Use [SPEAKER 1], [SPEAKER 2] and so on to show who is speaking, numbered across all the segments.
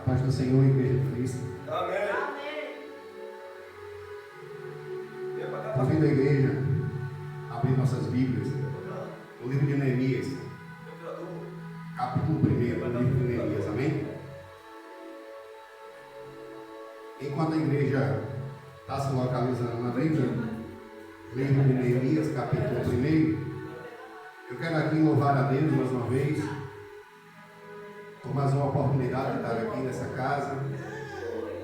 [SPEAKER 1] paz do Senhor, Igreja de Cristo.
[SPEAKER 2] Amém.
[SPEAKER 1] Convido a igreja a abrir nossas Bíblias no livro de Neemias, capítulo 1 do livro de Neemias, amém? Enquanto a igreja está se localizando na Bíblia, livro de Neemias, capítulo 1, eu quero aqui louvar a Deus mais uma vez, por mais uma oportunidade de estar aqui nessa casa,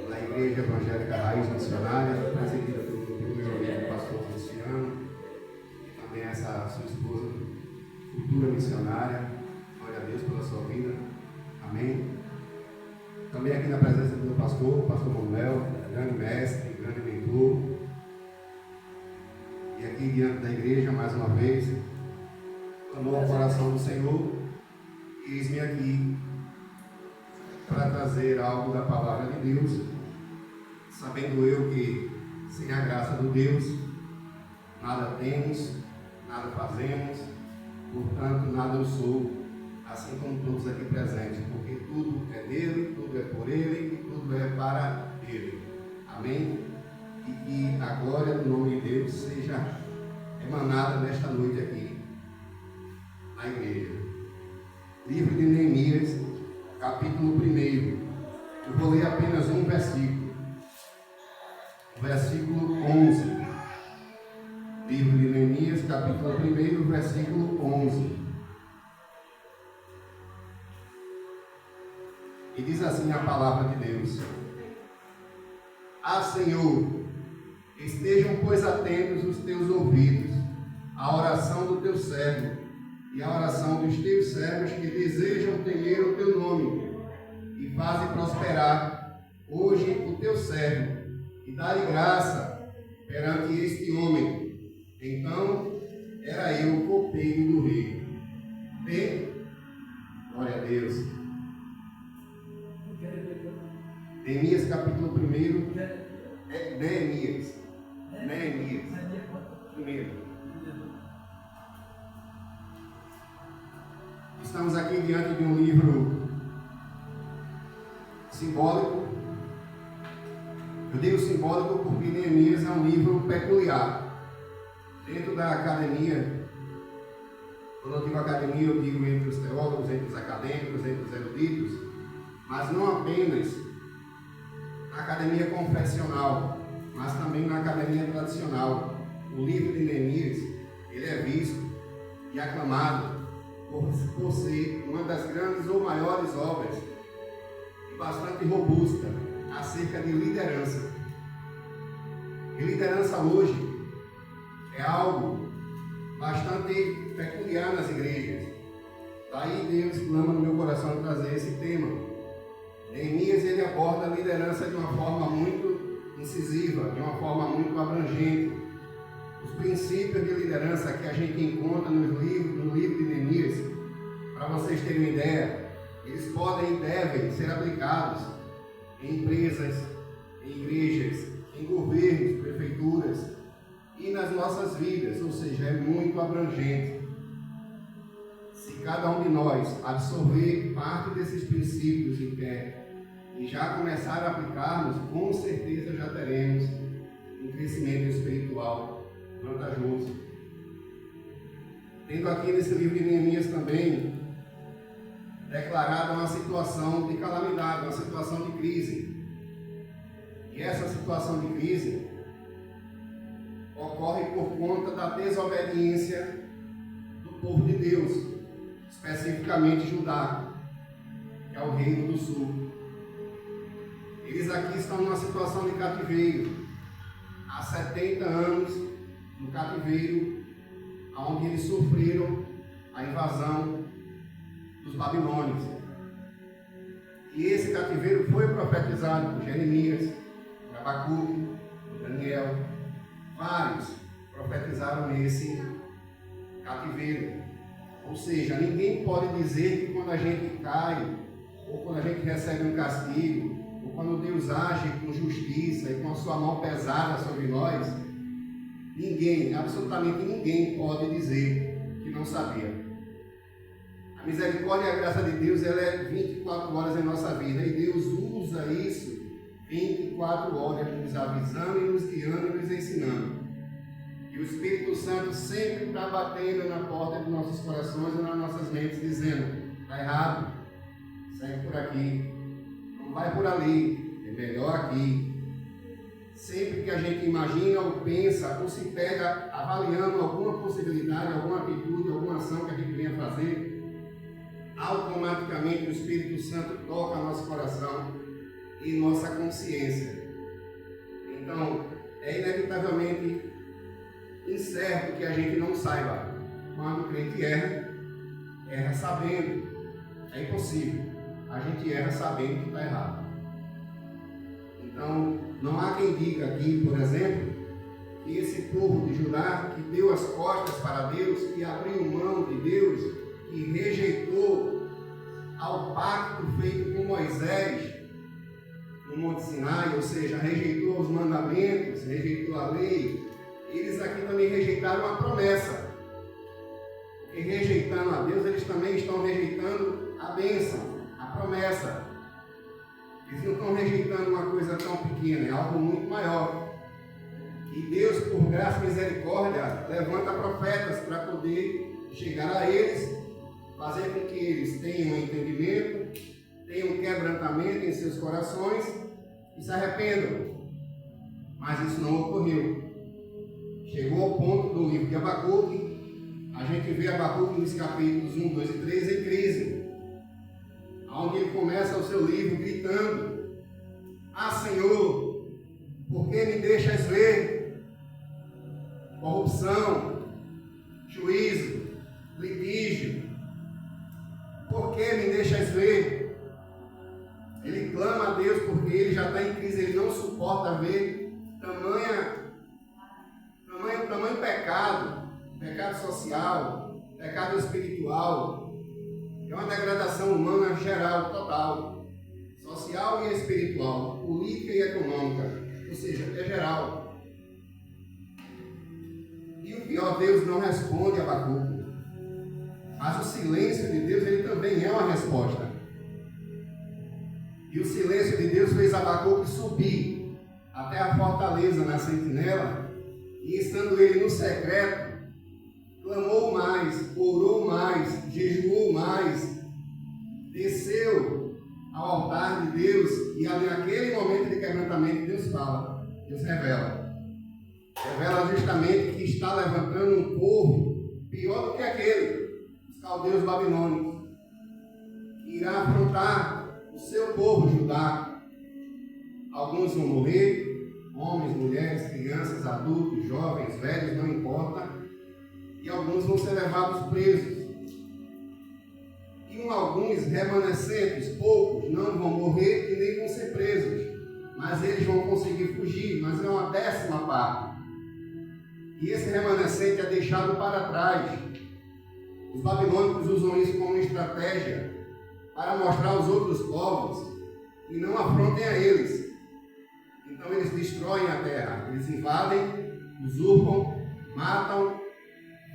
[SPEAKER 1] na Igreja Evangélica Raiz Missionária, presidida pelo meu amigo pastor Cristiano, e também essa sua esposa, futura missionária. Glória a Deus pela sua vida, amém. Também aqui na presença do meu pastor, o pastor Manuel, grande mestre, grande mentor, e aqui diante da igreja mais uma vez, amou o coração do Senhor, e eis-me aqui para trazer algo da palavra de Deus, sabendo eu que sem a graça do Deus nada temos, nada fazemos, portanto nada eu sou, assim como todos aqui presentes, porque tudo é dele, tudo é por ele e tudo é para ele, amém? E que a glória do nome de Deus seja emanada nesta noite aqui na igreja. Livro de Neemias, capítulo 1. Eu vou ler apenas um versículo. Versículo 11. Livro de Neemias, capítulo 1, versículo 11. E diz assim a palavra de Deus: Ah, Senhor, estejam, pois, atentos os teus ouvidos à oração do teu servo e à oração dos teus servos que desejam temer o teu nome, e faze prosperar hoje o teu servo, e dá-lhe graça perante este homem. Então era eu o copeiro do rei. Bem, glória a Deus. Neemias capítulo 1. Neemias 1. Estamos aqui diante de um livro simbólico. Eu digo simbólico porque Neemias é um livro peculiar. Dentro da academia, quando eu digo academia, eu digo entre os teólogos, entre os acadêmicos, entre os eruditos, mas não apenas na academia confessional, mas também na academia tradicional. O livro de Neemias, ele é visto e aclamado por ser uma das grandes ou maiores obras e bastante robusta acerca de liderança. E liderança hoje é algo bastante peculiar nas igrejas. Daí Deus clama no meu coração trazer esse tema. Neemias, ele aborda a liderança de uma forma muito incisiva, de uma forma muito abrangente. Os princípios de liderança que a gente encontra no livro de Neemias, para vocês terem uma ideia, eles podem e devem ser aplicados em empresas, em igrejas, em governos, prefeituras e nas nossas vidas, ou seja, é muito abrangente. Se cada um de nós absorver parte desses princípios internos e já começar a aplicarmos, com certeza já teremos um crescimento espiritual vantajoso. Tendo aqui nesse livro de Neemias também declarada uma situação de calamidade, uma situação de crise. E essa situação de crise ocorre por conta da desobediência do povo de Deus, especificamente Judá, que é o reino do sul. Eles aqui estão numa situação de cativeiro, há 70 anos no cativeiro, onde eles sofreram a invasão dos babilônios. E esse cativeiro foi profetizado por Jeremias, por Abacuque, por Daniel. Vários profetizaram nesse cativeiro. Ou seja, ninguém pode dizer que quando a gente cai, ou quando a gente recebe um castigo, ou quando Deus age com justiça e com a sua mão pesada sobre nós, ninguém, absolutamente ninguém pode dizer que não sabia. A misericórdia e a graça de Deus, ela é 24 horas em nossa vida, e Deus usa isso 24 horas, nos avisando e nos guiando e nos ensinando. E o Espírito Santo sempre está batendo na porta dos nossos corações e nas nossas mentes, dizendo: está errado, segue por aqui, não vai por ali, é melhor aqui. Sempre que a gente imagina ou pensa ou se pega avaliando alguma possibilidade, alguma atitude, alguma ação que a gente venha fazer, automaticamente o Espírito Santo toca nosso coração e nossa consciência. Então, é inevitavelmente incerto que a gente não saiba. Quando o crente erra sabendo. É impossível. A gente erra sabendo que está errado. Então, não há quem diga aqui, por exemplo, que esse povo de Judá, que deu as costas para Deus, que abriu mão de Deus, que rejeitou ao pacto feito com Moisés no Monte Sinai, ou seja, rejeitou os mandamentos, rejeitou a lei, eles aqui também rejeitaram a promessa. E rejeitando a Deus, eles também estão rejeitando a bênção, a promessa. Eles não estão rejeitando uma coisa tão pequena, é algo muito maior. E Deus, por graça e misericórdia, levanta profetas para poder chegar a eles, fazer com que eles tenham entendimento, tenham quebrantamento em seus corações e se arrependam. Mas isso não ocorreu. Chegou ao ponto do livro de Abacuque, a gente vê Abacuque nos capítulos 1, 2 e 3 em crise, onde ele começa o seu livro gritando: ah, Senhor, por que me deixas ver corrupção, juízo, litígio? Por que me deixas ver? Ele clama a Deus porque ele já está em crise, ele não suporta ver tamanho pecado social, pecado espiritual. É uma degradação humana geral, total, social e espiritual, política e econômica, ou seja, é geral. E o pior, Deus não responde a Abacuque, mas o silêncio de Deus, ele também é uma resposta. E o silêncio de Deus fez Abacuque subir até a fortaleza na sentinela, e estando ele no secreto, clamou mais, orou mais, jejuou mais, desceu ao altar de Deus, e ali naquele momento de quebrantamento Deus fala, Deus revela justamente que está levantando um povo pior do que aquele, os caldeus babilônicos, que irá afrontar o seu povo Judá. Alguns vão morrer, homens, mulheres, crianças, adultos, jovens, velhos, não importa, e alguns vão ser levados presos. E alguns remanescentes, poucos, não vão morrer e nem vão ser presos, mas eles vão conseguir fugir, mas é uma 10ª parte. E esse remanescente é deixado para trás. Os babilônicos usam isso como estratégia para mostrar aos outros povos que não afrontem a eles. Então eles destroem a terra, eles invadem, usurpam, matam,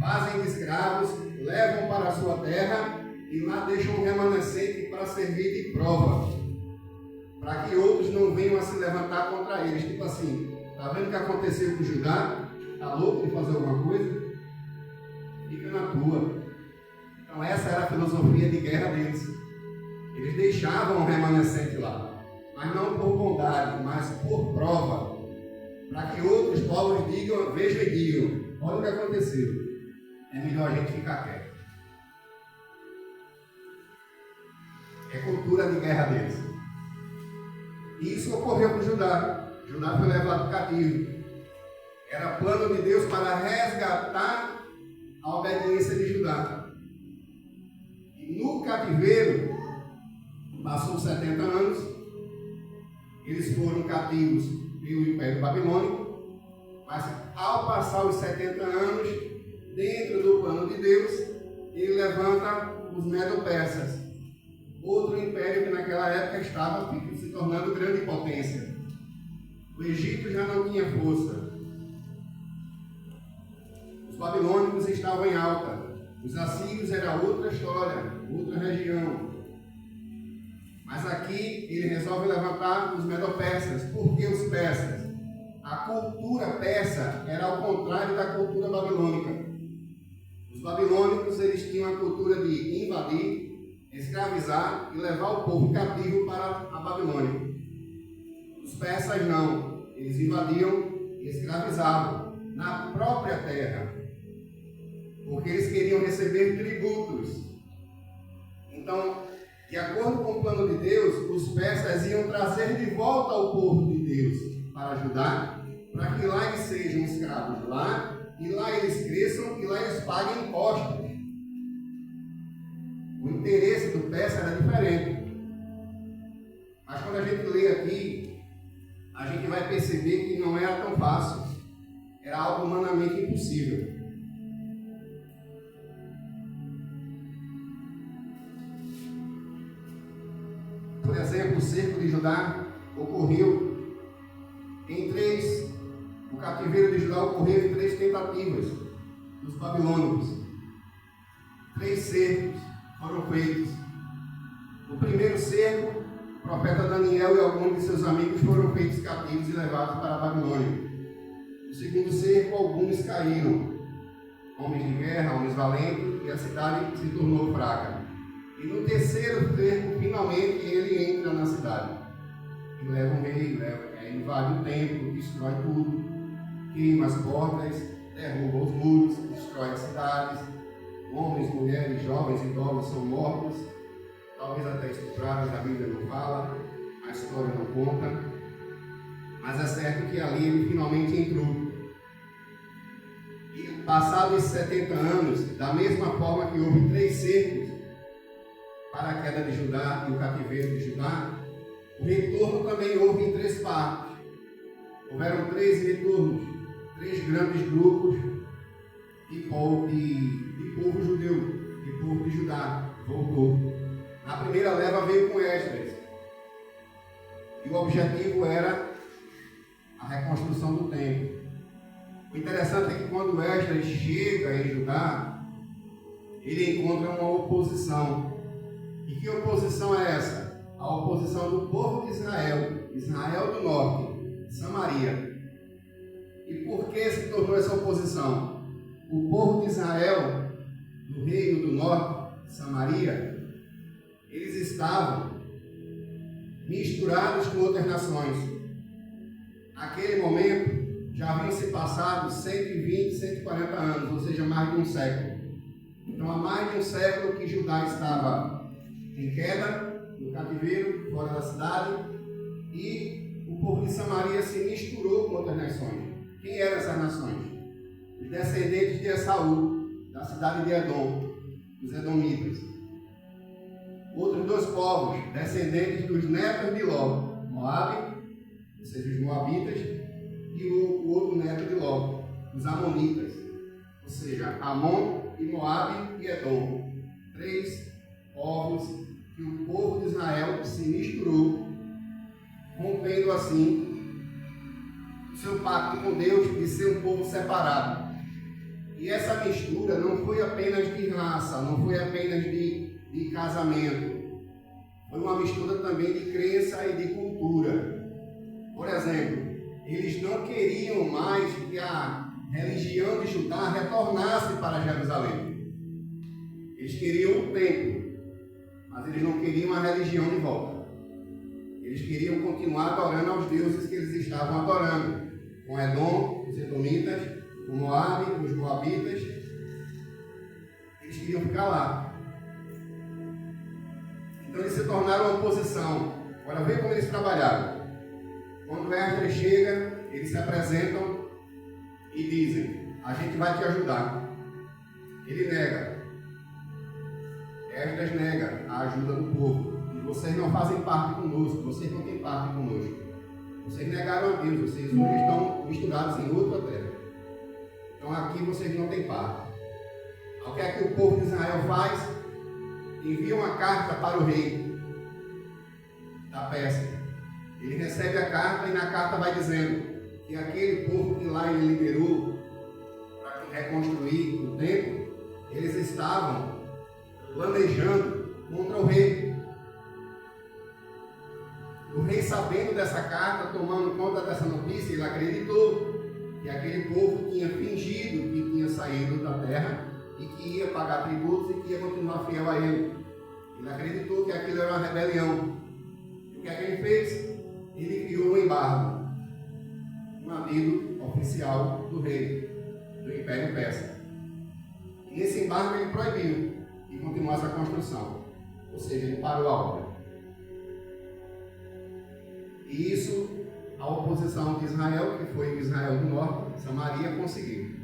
[SPEAKER 1] fazem de escravos, levam para a sua terra e lá deixam um remanescente para servir de prova, para que outros não venham a se levantar contra eles. Tipo assim, está vendo o que aconteceu com Judá? Está louco de fazer alguma coisa? Fica na tua. Então essa era a filosofia de guerra deles. Eles deixavam o remanescente lá, mas não por bondade, mas por prova, para que outros povos digam, vejam e digam, olha o que aconteceu. É melhor a gente ficar quieto. É cultura de guerra deles. E isso ocorreu com Judá. Judá foi levado cativo. Era plano de Deus para resgatar a obediência de Judá. E no cativeiro, passou 70 anos, eles foram cativos pelo Império Babilônico, mas ao passar os 70 anos, dentro do plano de Deus, ele levanta os Medo-Persas, outro império que naquela época estava se tornando grande potência. O Egito já não tinha força. Os babilônicos estavam em alta. Os assírios era outra história, outra região. Mas aqui ele resolve levantar os medo-persas. Por que os persas? A cultura persa era ao contrário da cultura babilônica. Os babilônicos eles tinham a cultura de invadir, escravizar e levar o povo cativo para a Babilônia. Os persas não. Eles invadiam e escravizavam na própria terra, porque eles queriam receber tributos. Então, de acordo com o plano de Deus, os persas iam trazer de volta ao povo de Deus para ajudar, para que lá eles sejam escravos lá, e lá eles cresçam, e lá eles paguem impostos. O interesse do persa era diferente. Mas quando a gente lê aqui, a gente vai perceber que não era tão fácil. Era algo humanamente impossível. Por exemplo, o cerco de Judá ocorreu em três. O cativeiro de Judá ocorreu em 3 tentativas dos babilônicos. 3 cercos foram feitos. No primeiro cerco, o profeta Daniel e alguns de seus amigos foram feitos cativos e levados para a Babilônia. No segundo cerco, alguns caíram, homens de guerra, homens valentes, e a cidade se tornou fraca. E no terceiro cerco, finalmente, ele entra na cidade. E leva um rei, invade o templo, destrói tudo, queima as portas, derruba os muros, destrói as cidades. Homens, mulheres, jovens, idosos são mortos, talvez até estuprados, a Bíblia não fala, a história não conta. Mas é certo que ali ele finalmente entrou. E passados 70 anos, da mesma forma que houve 3 cercos para a queda de Judá e o cativeiro de Judá, o retorno também houve em 3 partes. Houveram 3 retornos, 3 grandes grupos de povo judeu, de povo de Judá, voltou. A primeira leva veio com Esdras. E o objetivo era a reconstrução do templo. O interessante é que quando Esdras chega em Judá, ele encontra uma oposição. E que oposição é essa? A oposição do povo de Israel, Israel do Norte, Samaria. E por que se tornou essa oposição? O povo de Israel, do reino do Norte, Samaria, eles estavam misturados com outras nações. Naquele momento, já haviam se passado 120, 140 anos, ou seja, mais de um século. Então, há mais de um século que Judá estava em queda, no cativeiro, fora da cidade, e o povo de Samaria se misturou com outras nações. Quem eram essas nações? Os descendentes de Esaú, da cidade de Edom, os edomitas. Outros 2 povos, descendentes dos netos de Ló, Moabe, ou seja, os moabitas, e o outro neto de Ló, os amonitas, ou seja, Amon e Moabe e Edom. 3 povos que o povo de Israel se misturou, rompendo assim o seu pacto com Deus de ser um povo separado. E essa mistura não foi apenas de raça, não foi apenas de casamento, foi uma mistura também de crença e de cultura. Por exemplo, eles não queriam mais que a religião de Judá retornasse para Jerusalém. Eles queriam o templo, mas eles não queriam a religião de volta. Eles queriam continuar adorando aos deuses que eles estavam adorando, com Edom, os edomitas, com Moabe, os moabitas. Eles queriam ficar lá. Então eles se tornaram uma oposição. Agora vê como eles trabalharam. Quando Esdras chega, eles se apresentam e dizem: a gente vai te ajudar. Ele nega. Esdras nega a ajuda do povo. E vocês não fazem parte conosco, vocês não têm parte conosco. Vocês negaram a Deus, vocês hoje estão misturados em outra terra. Então aqui vocês não têm parte. O que é que o povo de Israel faz? Envia uma carta para o rei da Pérsia. Ele recebe a carta e na carta vai dizendo que aquele povo que lá ele liberou para reconstruir o templo, eles estavam planejando contra o rei. sabendo dessa carta, tomando conta dessa notícia, ele acreditou que aquele povo tinha fingido que tinha saído da terra e que ia pagar tributos e que ia continuar fiel a ele. Ele acreditou que aquilo era uma rebelião. E o que é que ele fez? Ele criou um embargo, um amigo oficial do rei, do Império Persa. E nesse embargo ele proibiu que continuasse a construção, ou seja, ele parou a obra. E isso a oposição de Israel, que foi Israel do Norte, Samaria, conseguiu.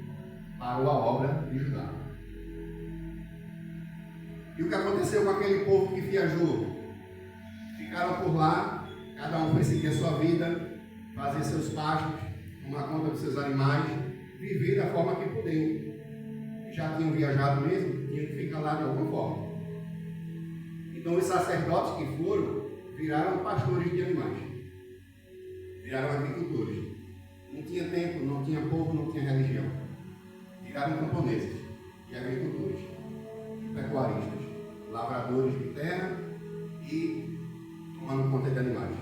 [SPEAKER 1] Parou a obra de Judá. E o que aconteceu com aquele povo que viajou? Ficaram por lá, cada um foi seguir a sua vida, fazer seus pastos, tomar conta dos seus animais, viver da forma que podiam. Já tinham viajado mesmo, tinham que ficar lá de alguma forma. Então os sacerdotes que foram, viraram pastores de animais. Viraram agricultores. Não tinha tempo, não tinha povo, não tinha religião. Viraram camponeses e agricultores, e pecuaristas, lavradores de terra e tomando conta de animais.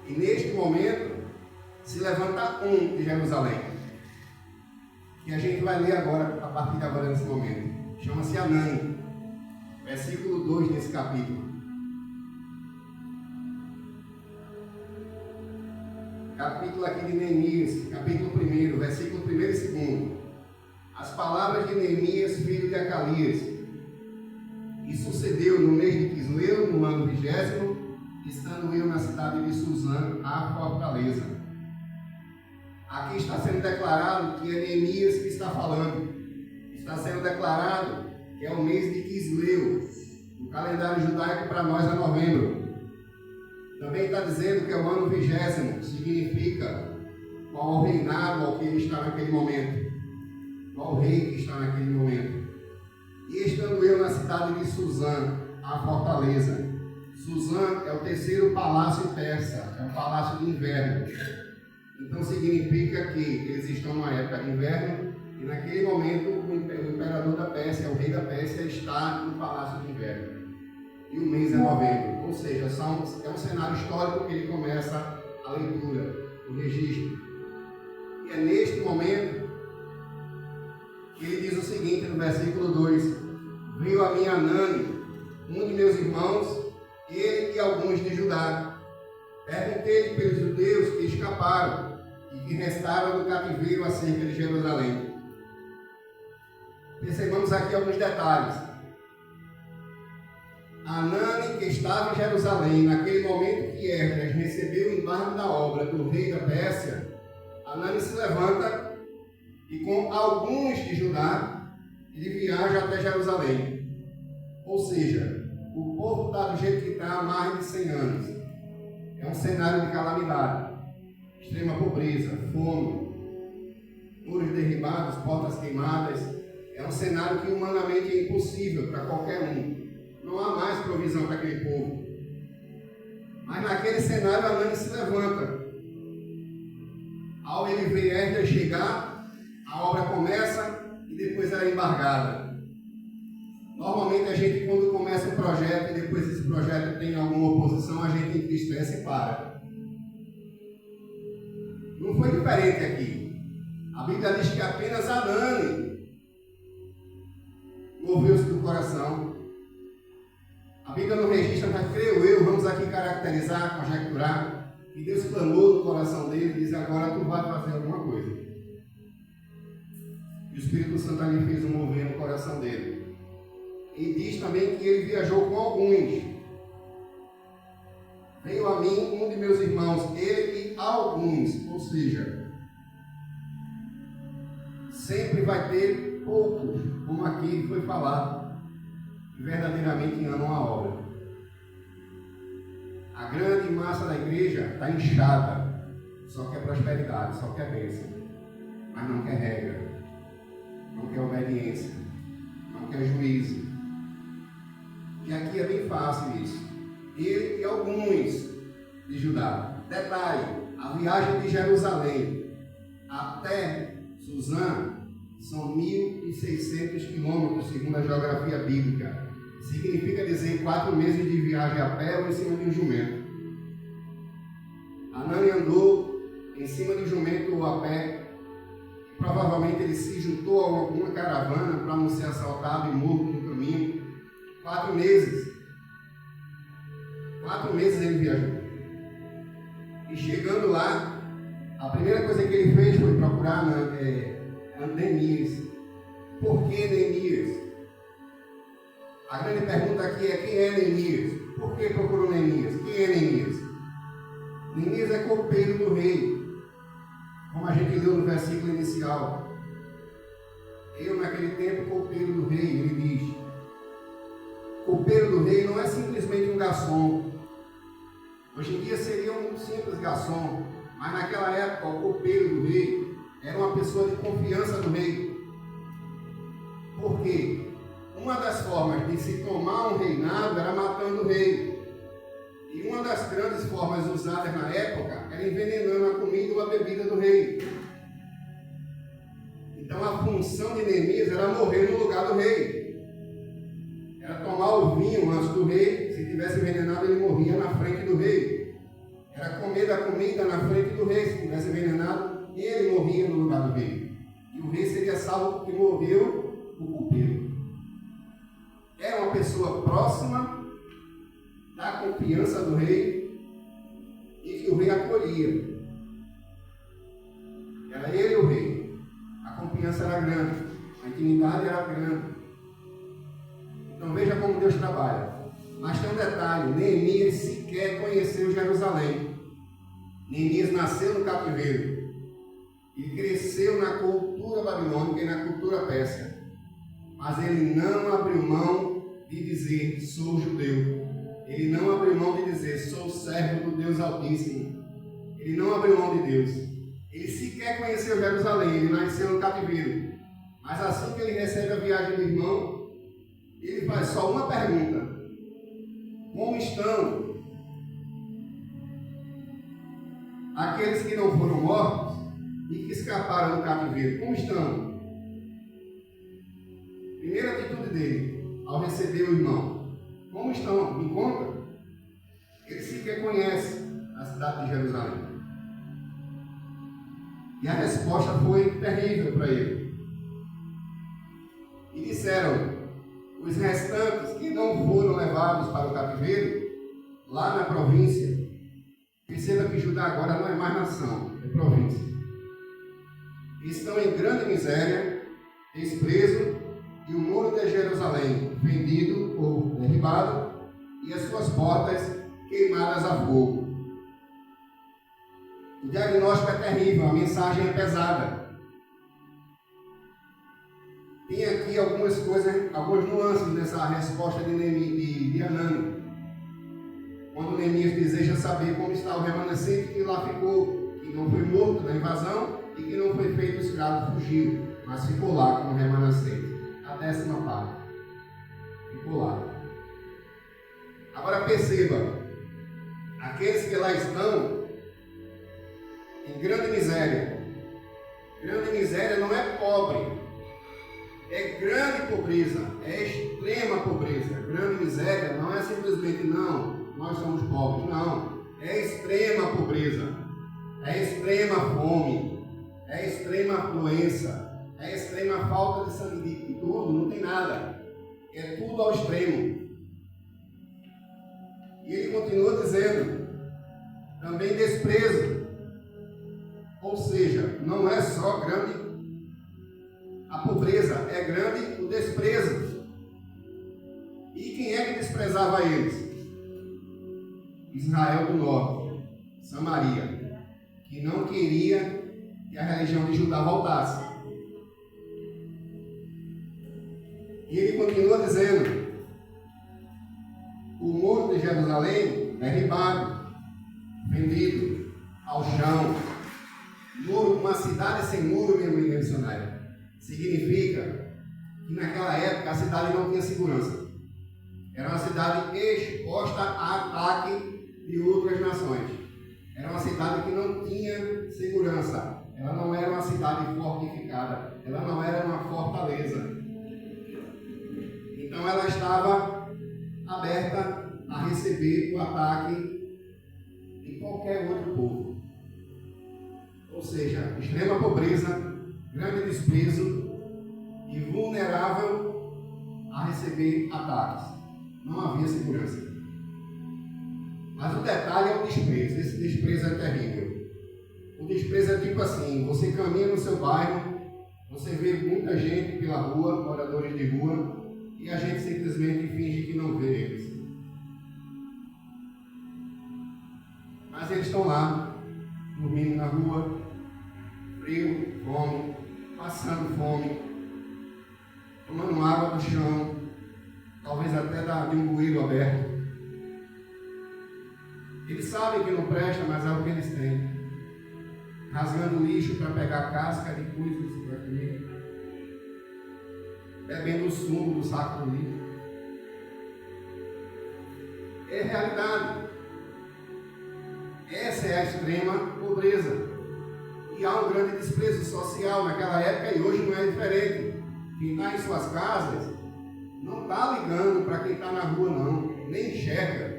[SPEAKER 1] E neste momento se levanta um de Jerusalém, que a gente vai ler agora, a partir de agora nesse momento. Chama-se Anani, versículo 2 desse capítulo. Capítulo aqui de Neemias, capítulo 1, versículo 1 e 2. As palavras de Neemias, filho de Acalias. E sucedeu no mês de Quisleu, no ano 20º, estando eu na cidade de Suzã, a fortaleza. Aqui está sendo declarado que é Neemias que está falando. Está sendo declarado que é o mês de Quisleu. O calendário judaico para nós é novembro. Também está dizendo que é o ano 20º, significa qual o reinado ao que ele está naquele momento, qual o rei que está naquele momento. E estando eu na cidade de Suzã, a fortaleza. Suzã é o terceiro palácio persa, é um palácio de inverno. Então significa que eles estão numa época de inverno e naquele momento o imperador da Pérsia, o rei da Pérsia, está no palácio de inverno. E o mês é novembro, ou seja, é um cenário histórico que ele começa a leitura, o registro. E é neste momento que ele diz o seguinte no versículo 2: veio a mim Anani, um de meus irmãos, ele e alguns de Judá. Perguntei-lhe pelos judeus que escaparam e que restaram do cativeiro acerca de Jerusalém. Percebamos aqui alguns detalhes. Anani, que estava em Jerusalém, naquele momento que Esdras recebeu o embargo da obra do rei da Pérsia, Anani se levanta e com alguns de Judá, ele viaja até Jerusalém. Ou seja, o povo está do jeito que está há mais de 100 anos. É um cenário de calamidade, extrema pobreza, fome, muros derribados, portas queimadas. É um cenário que humanamente é impossível para qualquer um. Não há mais provisão para aquele povo. Mas naquele cenário, Anani se levanta. Ao ele ver Esdras chegar, a obra começa e depois ela é embargada. Normalmente a gente, quando começa um projeto e depois esse projeto tem alguma oposição, a gente entristece e para. Não foi diferente aqui. A Bíblia diz que apenas Anani moveu-se do coração. A Bíblia não registra, mas creio eu, vamos aqui caracterizar, conjecturar, que Deus clamou no coração dele e diz: agora tu vai fazer alguma coisa. E o Espírito Santo ali fez um mover no coração dele. E diz também que ele viajou com alguns. Veio a mim um de meus irmãos, ele e alguns, ou seja, sempre vai ter poucos, como aqui foi falado, que verdadeiramente amam a obra. A grande massa da igreja está inchada, só quer prosperidade, só quer bênção, mas não quer regra, não quer obediência, não quer juízo. E aqui é bem fácil isso. Ele e alguns de Judá. Detalhe, a viagem de Jerusalém até Suzã são 1.600 quilômetros, segundo a geografia bíblica. Significa dizer 4 meses de viagem a pé ou em cima de um jumento. Anani andou em cima de um jumento ou a pé. Provavelmente ele se juntou a alguma caravana para não ser assaltado e morto no caminho. 4 meses. 4 meses ele viajou. E chegando lá, a primeira coisa que ele fez foi procurar Neemias. Por que Neemias? A grande pergunta aqui é: quem é Neemias? Por que procurou Neemias? Quem é Neemias? Neemias é copeiro do rei, como a gente leu no versículo inicial. Eu, naquele tempo, copeiro do rei, ele diz. Copeiro do rei não é simplesmente um garçom. Hoje em dia seria um simples garçom, mas naquela época o copeiro do rei era uma pessoa de confiança do rei. Por quê? Uma das formas de se tomar um reinado era matando o rei. E uma das grandes formas usadas na época era envenenando a comida ou a bebida do rei. Então a função de Neemias era morrer no lugar do rei. Era tomar o vinho antes do rei. Se tivesse envenenado, ele morria na frente do rei. Era comer da comida na frente do rei. Se tivesse envenenado, ele morria no lugar do rei. E o rei seria salvo porque morreu o copeiro. Era uma pessoa próxima da confiança do rei e que o rei acolhia. Era ele e o rei. A confiança era grande, a intimidade era grande. Então veja como Deus trabalha. Mas tem um detalhe: Neemias sequer conheceu Jerusalém. Neemias nasceu no cativeiro e cresceu na cultura babilônica e na cultura persa. Mas ele não abriu mão de dizer: sou judeu. Ele não abriu mão de dizer: sou servo do Deus Altíssimo. Ele não abriu mão de Deus. Ele sequer conheceu Jerusalém. Ele nasceu no cativeiro. Mas assim que ele recebe a viagem do irmão, ele faz só uma pergunta: como estão aqueles que não foram mortos e que escaparam do cativeiro? Como estão? Primeira atitude dele ao receber o irmão: como estão? Me conta. Ele sequer conhece a cidade de Jerusalém. E a resposta foi terrível para ele. E disseram: os restantes que não foram levados para o cativeiro, lá na província. Perceba que Judá agora não é mais nação, é província. Estão em grande miséria, desprezo, e o muro de Jerusalém fendido ou derribado, e as suas portas queimadas a fogo. O diagnóstico é terrível, a mensagem é pesada. Tem aqui algumas coisas, algumas nuances nessa resposta de Anani. Quando Neemias deseja saber como está o remanescente que lá ficou, que não foi morto na invasão e que não foi feito escravo, fugiu, mas ficou lá como remanescente. A 10ª parte. Ficou lá. Agora perceba, aqueles que lá estão em grande miséria. Grande miséria não é pobre, é grande pobreza, é extrema pobreza. Grande miséria não é simplesmente não, nós somos pobres, não. É extrema pobreza, é extrema fome, é extrema doença, é extrema falta de sangue, de tudo, não tem nada. É tudo ao extremo. E ele continua dizendo, também desprezo. Ou seja, não é só grande a pobreza, é grande o desprezo. E quem é que desprezava eles? Israel do Norte, Samaria, que não queria que a religião de Judá voltasse. E ele continua dizendo, o muro de Jerusalém derribado, vendido ao chão. Muro, uma cidade sem muro, meu amigo missionário, significa que naquela época a cidade não tinha segurança. Era uma cidade exposta a ataque de outras nações. Era uma cidade que não tinha segurança. Ela não era uma cidade fortificada. Ela não era uma fortaleza. Então ela estava aberta a receber o ataque de qualquer outro povo. Ou seja, extrema pobreza, grande desprezo e vulnerável a receber ataques. Não havia segurança. Mas o detalhe é o desprezo. Esse desprezo é terrível. O desprezo é tipo assim: você caminha no seu bairro, você vê muita gente pela rua, moradores de rua, e a gente simplesmente finge que não vê eles. Mas eles estão lá, dormindo na rua, frio, fome, passando fome, tomando água do chão, talvez até de um bueiro aberto. Eles sabem que não presta, mas é o que eles têm. Rasgando lixo para pegar casca de coisas para comer. Bebendo o sumo do saco do lixo. É realidade. Essa é a extrema pobreza. E há um grande desprezo social naquela época e hoje não é diferente. Quem está em suas casas não está ligando para quem está na rua, não. Nem enxerga.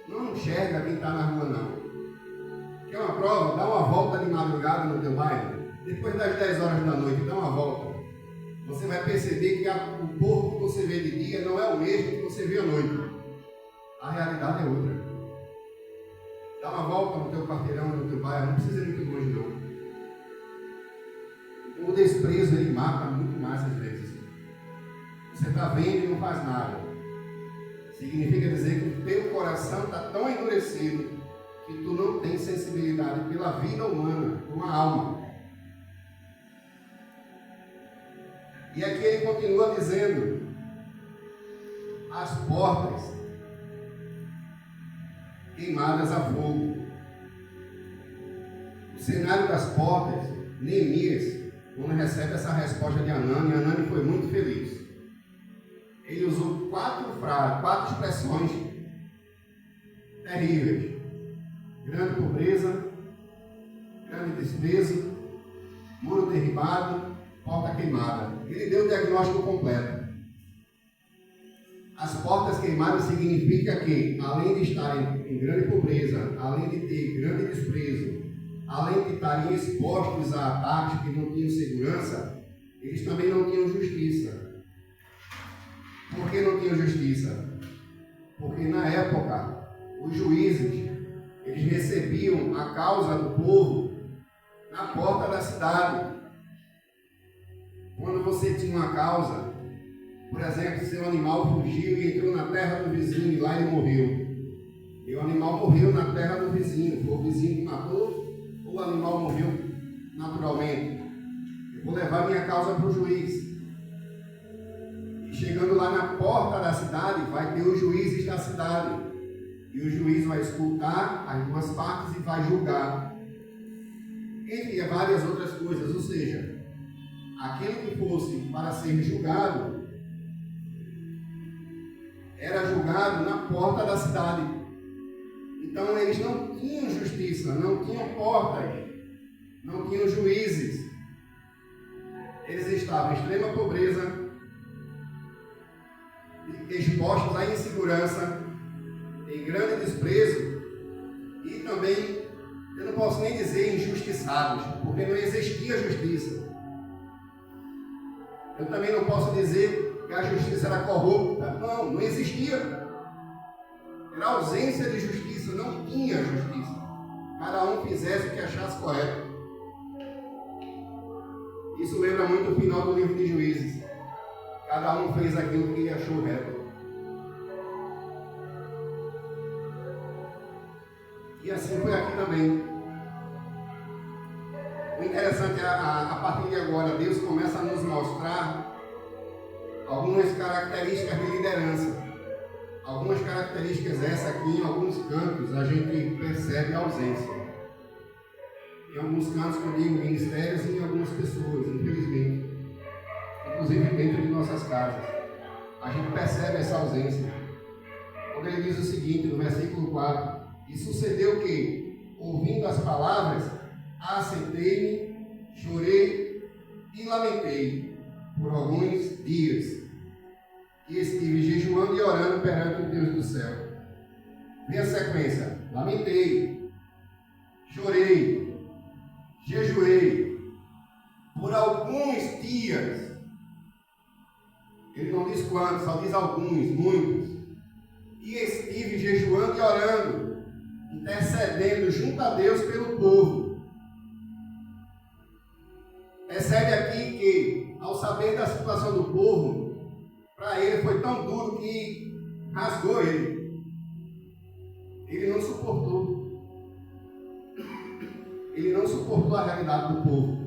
[SPEAKER 1] Não enxerga quem está na rua, não. Quer uma prova? Dá uma volta de madrugada no teu bairro. Depois das 10 horas da noite, dá uma volta. Você vai perceber que o povo que você vê de dia não é o mesmo que você vê à noite. A realidade é outra. Dá uma volta no teu quarteirão, no teu bairro, não precisa ir muito longe, não. O desprezo, ele mata muito mais às vezes. Você está vendo e não faz nada. Significa dizer que o teu coração está tão endurecido que tu não tem sensibilidade pela vida humana, com a alma. E aqui ele continua dizendo: as portas queimadas a fogo. O cenário das portas, Neemias, quando recebe essa resposta de Anani, Anani foi muito feliz. Ele usou quatro expressões terríveis: grande pobreza, grande desprezo, muro derribado, porta queimada. Ele deu o diagnóstico completo. As portas queimadas significa que, além de estarem em grande pobreza, além de ter grande desprezo, além de estarem expostos a ataques que não tinham segurança, eles também não tinham justiça. Por que não tinham justiça? Porque na época, os juízes, eles recebiam a causa do povo na porta da cidade. Quando você tinha uma causa, por exemplo, seu animal fugiu e entrou na terra do vizinho e lá ele morreu. E o animal morreu na terra do vizinho. Foi o vizinho que matou ou o animal morreu naturalmente? Eu vou levar minha causa para o juiz. E chegando lá na porta da cidade, vai ter os juízes da cidade. E o juiz vai escutar as duas partes e vai julgar. Entre várias outras coisas. Ou seja, aquele que fosse para ser julgado era julgado na porta da cidade. Então eles não tinham justiça, não tinham portas, não tinham juízes. Eles estavam em extrema pobreza, expostos à insegurança, em grande desprezo e também, eu não posso nem dizer injustiçados, porque não existia justiça. Eu também não posso dizer que a justiça era corrupta. Não, não existia. Era ausência de justiça, não tinha justiça. Cada um fizesse o que achasse correto. Isso lembra muito o final do livro de Juízes. Cada um fez aquilo que achou reto. E assim foi aqui também. O interessante é, a partir de agora, Deus começa a nos mostrar algumas características de liderança. Algumas características essas aqui, em alguns cantos, a gente percebe a ausência. Em alguns cantos, que eu digo, ministérios e em algumas pessoas, infelizmente. Inclusive dentro de nossas casas. A gente percebe essa ausência. Quando ele diz o seguinte, no versículo 4: e sucedeu que, ouvindo as palavras, assentei-me, chorei e lamentei por alguns dias, e estive jejuando e orando perante o Deus do céu. Vem a sequência: lamentei, chorei, jejuei por alguns dias. Ele não diz quantos, só diz alguns, muitos. E estive jejuando e orando, intercedendo junto a Deus pelo povo. Percebe aqui que, ao saber da situação do povo, para ele foi tão duro que rasgou ele. Ele não suportou. Ele não suportou a realidade do povo.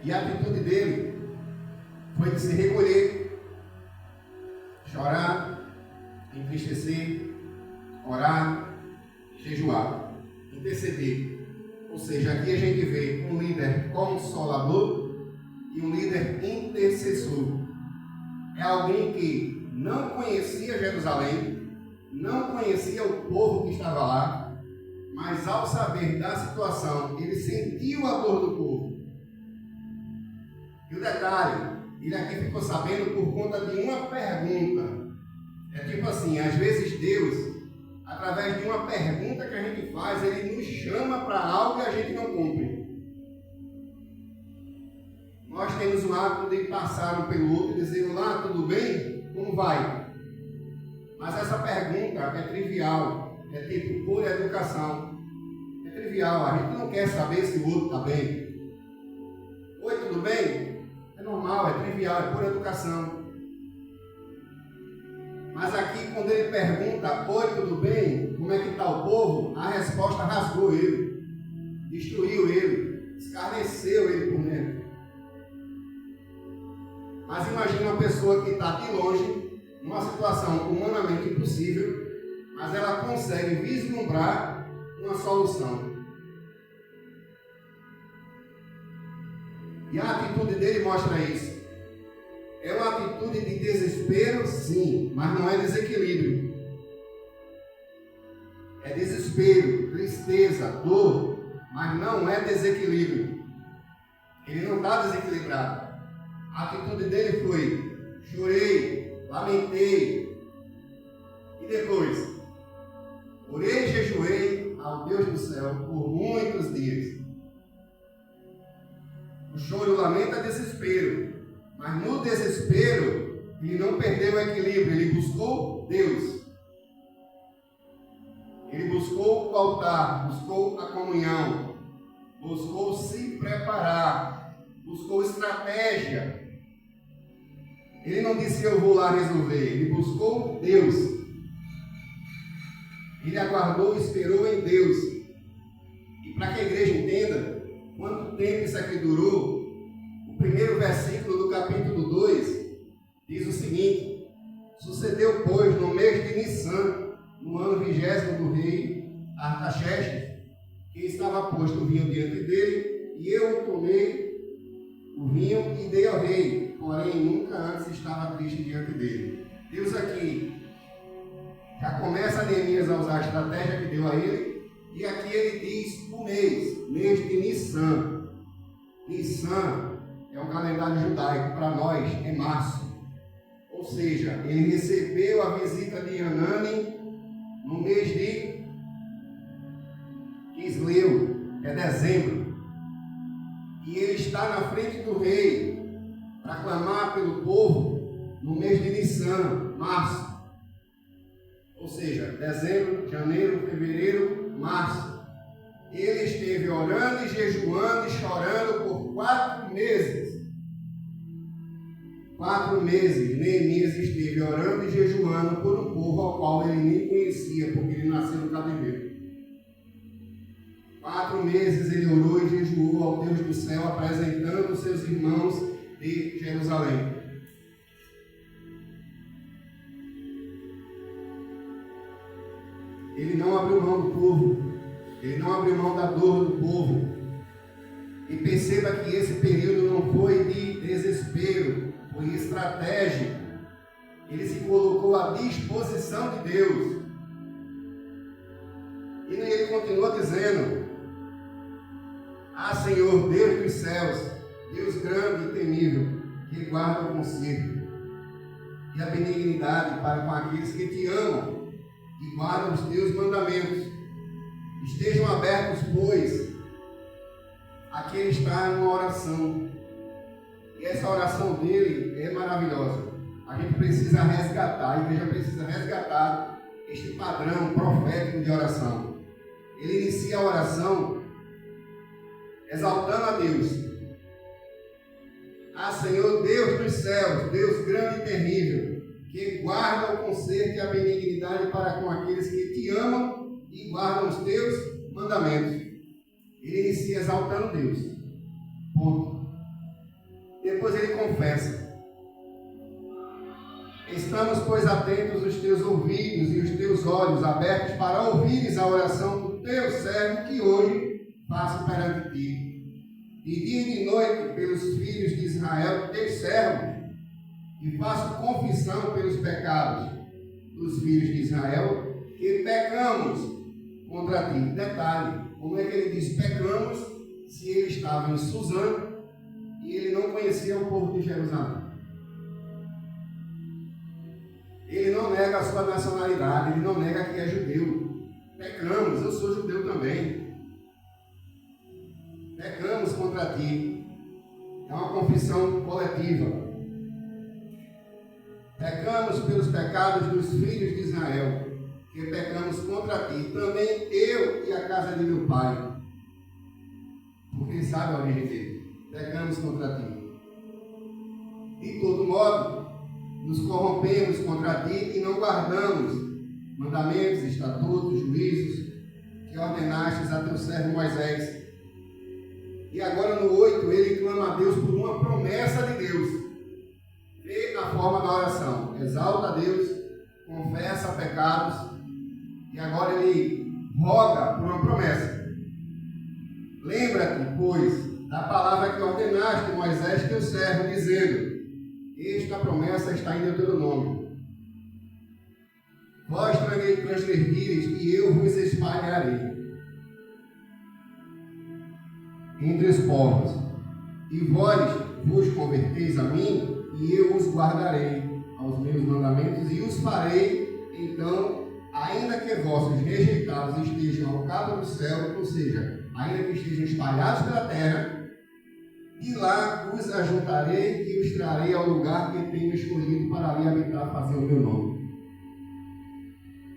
[SPEAKER 1] E a atitude dele foi de se recolher, chorar, entristecer, orar, jejuar, interceder. Ou seja, aqui a gente vê um líder consolador e um líder intercessor. É alguém que não conhecia Jerusalém, não conhecia o povo que estava lá, mas ao saber da situação, ele sentiu a dor do povo. E o detalhe, ele aqui ficou sabendo por conta de uma pergunta. É tipo assim, às vezes Deus, através de uma pergunta que a gente faz, Ele nos chama para algo e a gente não cumpre. Nós temos o hábito de passar um pelo outro e dizer: olá, tudo bem? Como vai? Mas essa pergunta é trivial, é tipo por educação. É trivial, a gente não quer saber se o outro está bem. Oi, tudo bem? É normal, é trivial, é por educação. Mas aqui, quando ele pergunta: oi, tudo bem? Como é que está o povo? A resposta rasgou ele, destruiu ele, escarneceu ele por dentro. Mas imagina uma pessoa que está de longe, numa situação humanamente impossível, mas ela consegue vislumbrar uma solução. E a atitude dele mostra isso. É uma atitude de desespero, sim, mas não é desequilíbrio. É desespero, tristeza, dor, mas não é desequilíbrio. Ele não está desequilibrado. A atitude dele foi: chorei, lamentei. E depois? Orei e jejuei ao Deus do céu por muitos dias. O choro e o lamento é desespero. Mas no desespero, ele não perdeu o equilíbrio, ele buscou Deus. Ele buscou o altar, buscou a comunhão, buscou se preparar, buscou estratégia. Ele não disse: eu vou lá resolver, ele buscou Deus. Ele aguardou e esperou em Deus. E para que a igreja entenda quanto tempo isso aqui durou, o primeiro versículo do capítulo 2 diz o seguinte: sucedeu, pois, no mês de Nissan, no ano 20º do rei Artaxerxes, que estava posto o vinho diante dele, e eu tomei o vinho e dei ao rei, porém nunca antes estava triste diante dele. Deus aqui já começa Neemias a usar a estratégia que deu a ele, e aqui ele diz o mês de Nissan. Nissan é um calendário judaico, para nós é março. Ou seja, ele recebeu a visita de Hanani no mês de Quisleu, é dezembro. E ele está na frente do rei para clamar pelo povo no mês de Nissan, março. Ou seja, dezembro, janeiro, fevereiro, março. Ele esteve orando e jejuando e chorando por 4 meses. 4 meses, Neemias esteve orando e jejuando por um povo ao qual ele nem conhecia, porque ele nasceu no cativeiro. 4 meses ele orou e jejuou ao Deus do céu, apresentando os seus irmãos de Jerusalém. Ele não abriu mão do povo. Ele não abriu mão da dor do povo. E perceba que esse período não foi de desespero, foi estratégico. Ele se colocou à disposição de Deus. E ele continua dizendo: ah, Senhor, Deus dos céus, Deus grande e temível, que guarda o conselho. e a benignidade para com aqueles que te amam e guardam os teus mandamentos. Estejam abertos, pois, a quem está em uma oração. E essa oração dele é maravilhosa. A gente precisa resgatar, a igreja precisa resgatar este padrão profético de oração. Ele inicia a oração exaltando a Deus. Ah, Senhor, Deus dos céus, Deus grande e terrível, que guarda o conserto e a benignidade para com aqueles que te amam e guardam os teus mandamentos. Ele inicia exaltando Deus. Ponto. Depois ele confessa. Estamos, pois, atentos os teus ouvidos e os teus olhos abertos para ouvires a oração do teu servo que hoje faço perante ti. De dia e de noite pelos filhos de Israel, teus servos, e faço confissão pelos pecados dos filhos de Israel, que pecamos contra ti. Detalhe, como é que ele diz pecamos, se ele estava em Suzã e ele não conhecia o povo de Jerusalém? Ele não nega a sua nacionalidade, ele não nega que é judeu. Pecamos, eu sou judeu também. Pecamos contra ti. É uma confissão coletiva. Pecamos pelos pecados dos filhos de Israel, que pecamos contra ti. Também eu e a casa de meu pai. Porque ele sabe a origem dele. Pecamos contra ti. De todo modo, nos corrompemos contra ti e não guardamos mandamentos, estatutos, juízos que ordenastes a teu servo Moisés. E agora no 8 ele clama a Deus por uma promessa de Deus. Vê a forma da oração. Exalta a Deus, confessa pecados e agora ele roga por uma promessa. Lembra-te, pois, da palavra que ordenaste Moisés teu servo, dizendo: esta promessa está em Deuteronômio. Vós transgredireis e eu vos espalharei entre os povos, e vós vos converteis a mim, e eu os guardarei aos meus mandamentos, e os farei, então, ainda que vossos rejeitados estejam ao cabo do céu, ou seja, ainda que estejam espalhados pela terra, e lá os ajuntarei e os trarei ao lugar que tenho escolhido para ali habitar, fazer o meu nome.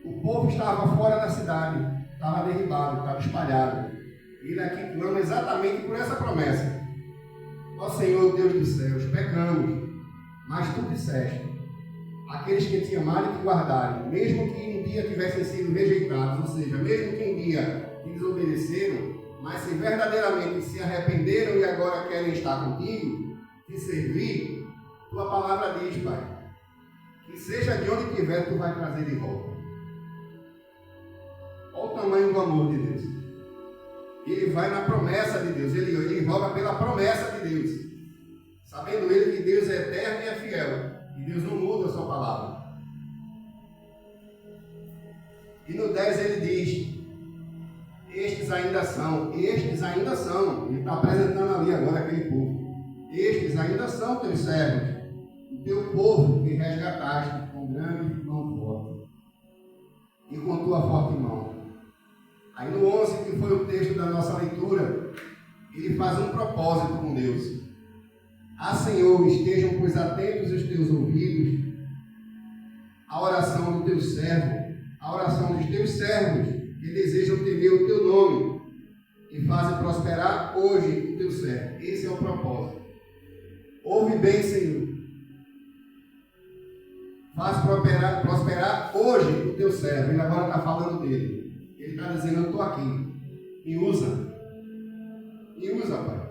[SPEAKER 1] O povo estava fora da cidade, estava derribado, estava espalhado. Ele aqui clama exatamente por essa promessa. Ó Senhor Deus dos céus, pecamos, mas tu disseste: aqueles que te amarem e te guardarem, mesmo que um dia tivessem sido rejeitados, ou seja, mesmo que um dia te desobedeceram, mas se verdadeiramente se arrependeram e agora querem estar contigo, te servir, tua palavra diz, Pai, que seja de onde tiver, tu vai trazer de volta. Olha o tamanho do amor de Deus. Ele vai na promessa de Deus, ele roga pela promessa de Deus, sabendo ele que Deus é eterno e é fiel, e Deus não muda a sua palavra. E no 10 ele diz: estes ainda são, ele está apresentando ali agora aquele povo, estes ainda são teus servos, o teu povo que resgataste com grande mão forte, e com tua forte mão. Aí no 11, que foi o texto da nossa leitura, ele faz um propósito com Deus. Ah, Senhor, estejam, pois, atentos os teus ouvidos à oração do teu servo, à oração dos teus servos, que desejam temer o teu nome, e fazem prosperar hoje o teu servo. Esse é o propósito. Ouve bem, Senhor. Faz prosperar hoje o teu servo. Ele agora está falando dele. Ele está dizendo: eu estou aqui. Me usa. Me usa, Pai.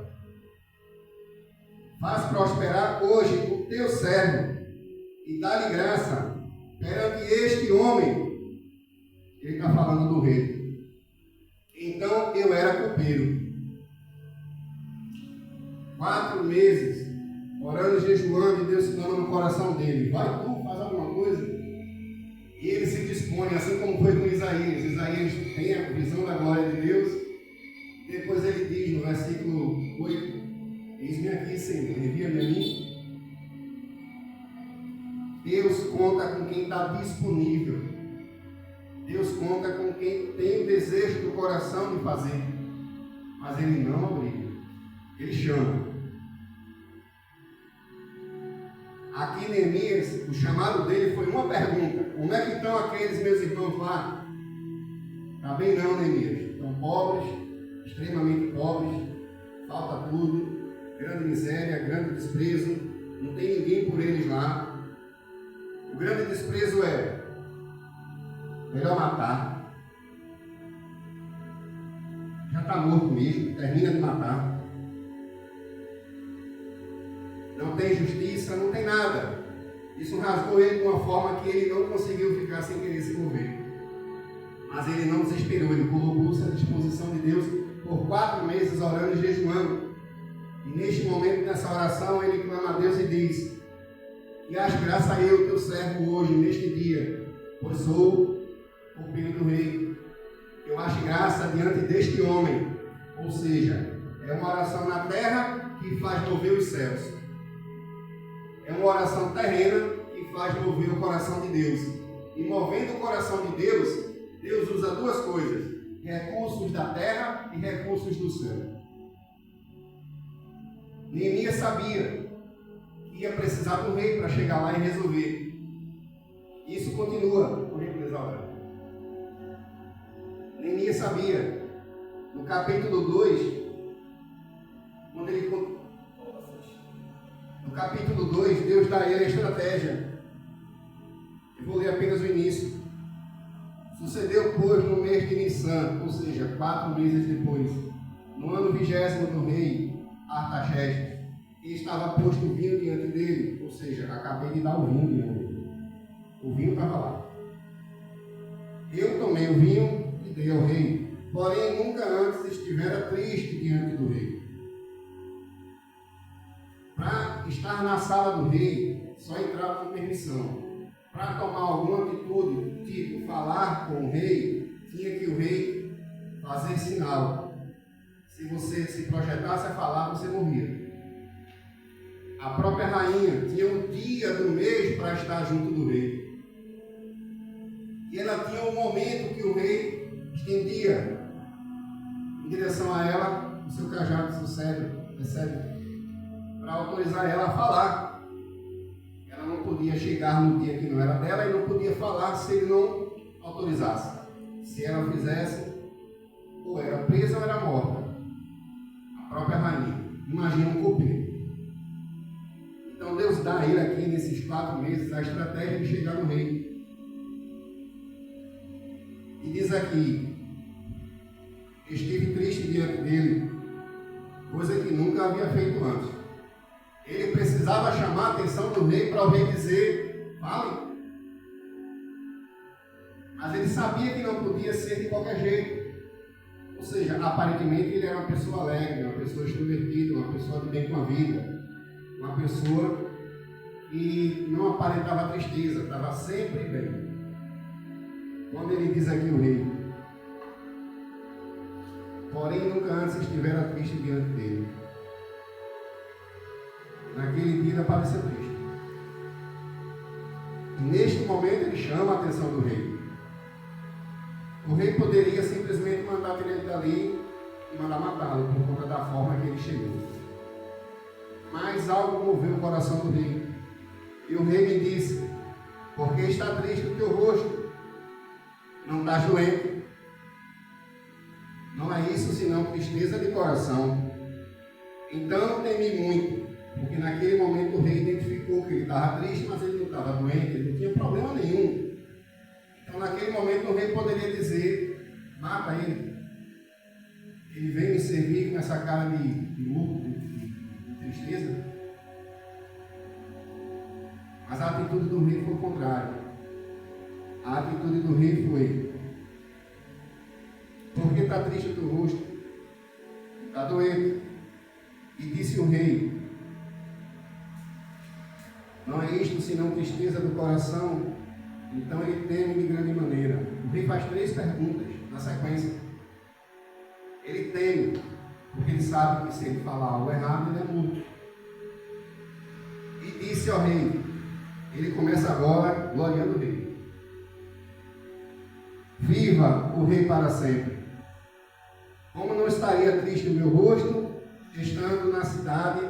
[SPEAKER 1] Faz prosperar hoje o teu servo e dá-lhe graça perante este homem. Ele está falando do rei. Então eu era copeiro. 4 meses orando, jejuando, e Deus se dando no coração dele: vai tu, faz alguma coisa. E ele se dispõe, assim como foi com Isaías. Isaías tem a visão da glória de Deus. Depois ele diz no versículo 8: eis-me aqui, Senhor, envia-me a mim. Deus conta com quem está disponível. Deus conta com quem tem o desejo do coração de fazer. Mas Ele não obriga. Ele chama. Aqui Neemias, o chamado dele foi uma pergunta: como é que estão aqueles meus irmãos lá? Está bem não, Neemias. Estão pobres, extremamente pobres, falta tudo, grande miséria, grande desprezo, não tem ninguém por eles lá. O grande desprezo é melhor matar. Já está morto mesmo, termina de matar. Não tem justiça, não tem nada. Isso rasgou ele de uma forma que ele não conseguiu ficar sem querer se mover. Mas ele não desesperou, ele colocou-se à disposição de Deus por 4 meses orando e jejuando. E neste momento, nessa oração, ele clama a Deus e diz: e as graça a eu, teu servo, hoje, neste dia, pois sou o filho do rei. Eu acho graça diante deste homem. Ou seja, é uma oração na terra que faz mover os céus. É uma oração terrena que faz mover o coração de Deus. E movendo o coração de Deus, Deus usa 2 coisas: recursos da terra e recursos do céu. Neemias sabia que ia precisar do rei para chegar lá e resolver. Isso continua, por exemplo, Neemias sabia, no capítulo 2, quando ele... No capítulo 2, Deus dá a ele a estratégia. Eu vou ler apenas o início. Sucedeu, pois, no mês de Nissan, ou seja, 4 meses depois, no ano 20º do rei Artaxerxes, e estava posto o vinho diante dele, ou seja, acabei de dar o vinho diante dele. O vinho estava lá. Eu tomei o vinho e dei ao rei, porém nunca antes estivera triste diante do rei. Para estar na sala do rei, só entrava com permissão. Para tomar alguma atitude, tipo falar com o rei, tinha que o rei fazer sinal. Se você se projetasse a falar, você morria. A própria rainha tinha um dia do mês para estar junto do rei. E ela tinha um momento que o rei estendia em direção a ela o seu cajado, o seu cetro, para autorizar ela a falar. Ela não podia chegar no dia que não era dela e não podia falar se ele não autorizasse. Se ela fizesse, ou era presa ou era morta. A própria rainha. Imagina um copeiro. Então Deus dá a ele aqui, nesses 4 meses, a estratégia de chegar no rei. E diz aqui: estive triste diante dele, coisa que nunca havia feito antes. Ele precisava chamar a atenção do rei para o rei dizer: fale. Mas ele sabia que não podia ser de qualquer jeito. Ou seja, aparentemente ele era uma pessoa alegre, uma pessoa extrovertida, uma pessoa de bem com a vida, uma pessoa que não aparentava tristeza, estava sempre bem. Quando ele diz aqui o rei: porém nunca antes estivera triste diante dele. Naquele dia ele apareceu triste. E neste momento ele chama a atenção do rei. O rei poderia simplesmente mandar tirar ele dali e mandar matá-lo por conta da forma que ele chegou. Mas algo moveu o coração do rei. E o rei me disse: por que está triste o teu rosto? Não estás doente? Não é isso senão tristeza de coração. Então temi muito, porque naquele momento o rei identificou que ele estava triste, mas ele não estava doente, ele não tinha problema nenhum. Então naquele momento o rei poderia dizer: mata ele. Ele vem me servir com essa cara de luto, de tristeza. Mas a atitude do rei foi o contrário. A atitude do rei foi: por que está triste o teu rosto? Está doente. E disse o rei: não é isto senão tristeza do coração? Então ele teme de grande maneira. O rei faz 3 perguntas na sequência. Ele teme, porque ele sabe que se ele falar algo errado, ele é morto. E disse ao rei: ele começa agora gloriando o rei. Viva o rei para sempre. Como não estaria triste o meu rosto, estando a cidade,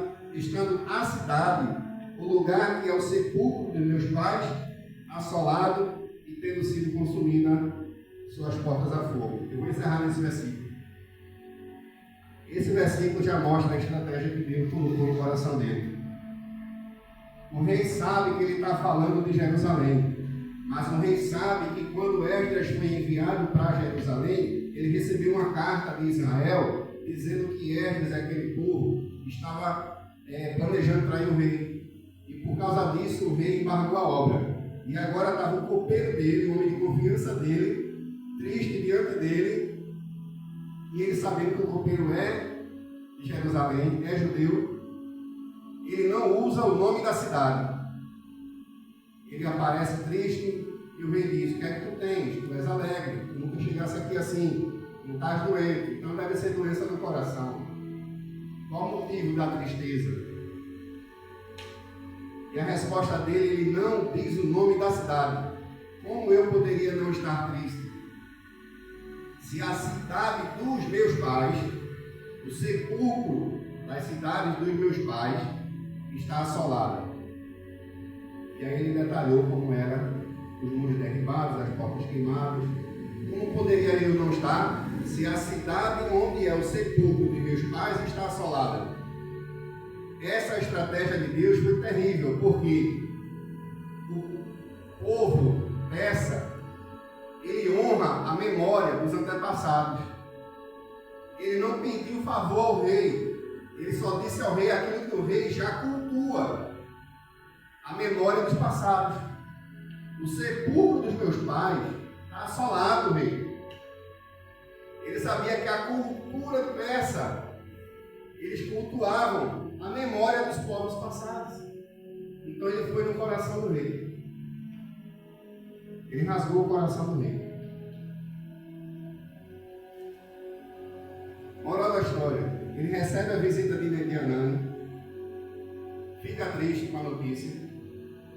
[SPEAKER 1] o lugar que é o sepulcro de meus pais, assolado e tendo sido consumida suas portas a fogo. Eu vou encerrar nesse versículo. Esse versículo já mostra a estratégia que Deus colocou no coração dele. O rei sabe que ele está falando de Jerusalém, mas o rei sabe que quando Esdras foi enviado para Jerusalém, ele recebeu uma carta de Israel dizendo que Esdras e aquele povo estava planejando trair o rei. E por causa disso o rei embargou a obra. E agora estava o copeiro dele, o homem de confiança dele, triste diante dele, e ele sabendo que o copeiro é de Jerusalém, é judeu, ele não usa o nome da cidade. Ele aparece triste e o rei diz: o que é que tu tens? Tu és alegre, tu nunca chegasse aqui assim, não estás doente, então deve ser doença do coração. Qual o motivo da tristeza? E a resposta dele, ele não diz o nome da cidade. Como eu poderia não estar triste? Se a cidade dos meus pais, o sepulcro das cidades dos meus pais, está assolada. E aí ele detalhou como eram os muros derribados, as portas queimadas. Como poderia eu não estar se a cidade onde é o sepulcro de meus pais está assolada? Essa estratégia de Deus foi terrível, porque o povo persa, ele honra a memória dos antepassados. Ele não pediu favor ao rei, ele só disse ao rei aquilo que o rei já cultua, a memória dos passados. O sepulcro dos meus pais está assolado, rei. Ele sabia que a cultura persa, eles cultuavam a memória dos povos passados. Então ele foi no coração do rei. Ele rasgou o coração do rei. Moral da história: ele recebe a visita de Hanani, fica triste com a notícia,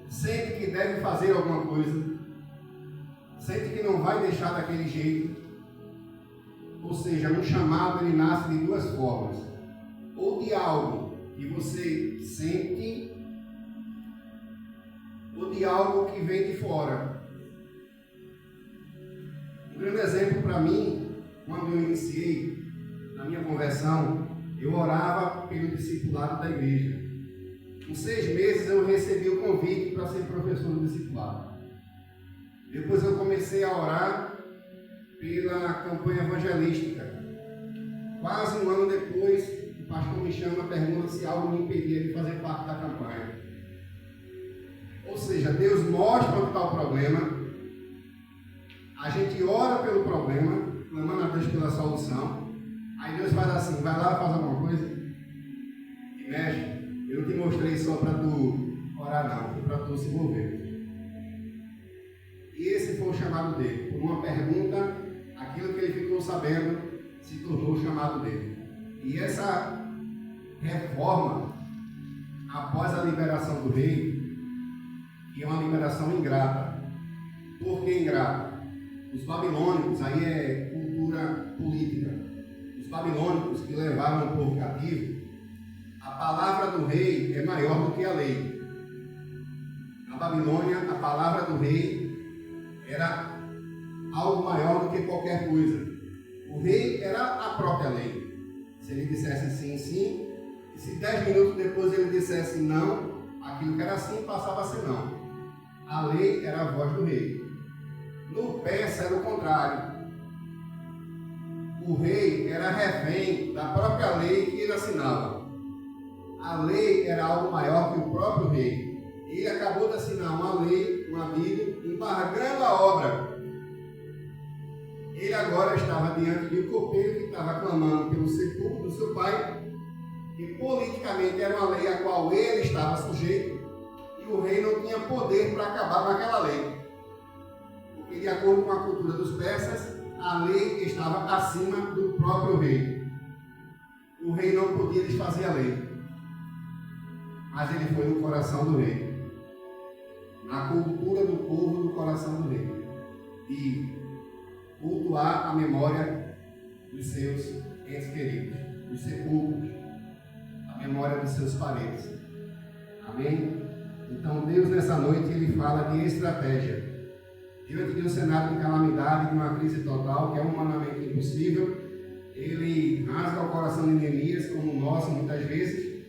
[SPEAKER 1] sente que deve fazer alguma coisa, sente que não vai deixar daquele jeito. Ou seja, um chamado ele nasce de duas formas: ou de algo que você sente, ou de algo que vem de fora. Um grande exemplo para mim, quando eu iniciei na minha conversão, eu orava pelo discipulado da igreja. Com 6 meses eu recebi o convite para ser professor do discipulado. Depois eu comecei a orar pela campanha evangelística. Quase um ano depois, o pastor me chama e pergunta se algo me impedia de fazer parte da campanha. Ou seja, Deus mostra onde está o problema, a gente ora pelo problema, clamando a Deus pela solução. Aí Deus faz assim: vai lá, faz alguma coisa e mexe. Eu não te mostrei só para tu orar, não, foi para tu se envolver. E esse foi o chamado dele. Por uma pergunta, aquilo que ele ficou sabendo se tornou o chamado dele. E essa reforma, após a liberação do rei, que é uma liberação ingrata. Por que ingrata? Os babilônicos, aí é cultura política, os babilônicos que levaram o povo cativo, a palavra do rei é maior do que a lei. Na Babilônia, a palavra do rei era algo maior do que qualquer coisa. O rei era a própria lei. Se ele dissesse sim, sim, e se 10 minutos depois ele dissesse não, aquilo que era sim passava a ser não. A lei era a voz do rei. No persa era o contrário. O rei era refém da própria lei que ele assinava. A lei era algo maior que o próprio rei. Ele acabou de assinar uma lei, uma Bíblia, embargando a obra. Ele agora estava diante de um copeiro que estava clamando pelo sepulcro do seu pai, que politicamente era uma lei a qual ele estava sujeito, e o rei não tinha poder para acabar com aquela lei. Porque, de acordo com a cultura dos persas, a lei estava acima do próprio rei. O rei não podia desfazer a lei, mas ele foi no coração do rei. na cultura do povo do coração do rei, e cultuar a memória dos seus entes queridos, dos sepulcros, a memória dos seus parentes. Amém? Então Deus nessa noite ele fala de estratégia. Diante de um cenário de calamidade, de uma crise total, que é humanamente impossível, ele rasga o coração de Neemias, como o nosso muitas vezes,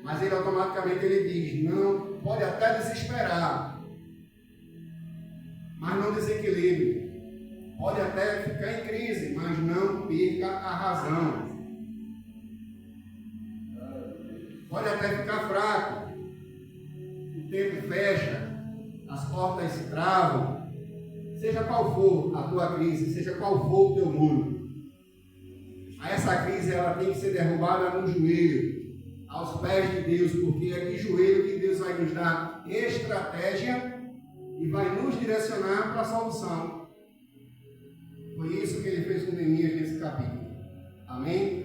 [SPEAKER 1] mas ele automaticamente ele diz, não, pode até desesperar, mas não desequilibre. Pode até ficar em crise, mas não perca a razão. Pode até ficar fraco. O tempo fecha, as portas se travam. Seja qual for a tua crise, seja qual for o teu muro, essa crise ela tem que ser derrubada no joelho, aos pés de Deus, porque é de joelho que Deus vai nos dar estratégia e vai nos direcionar para a solução. Foi isso que ele fez com Neemias nesse capítulo. Amém?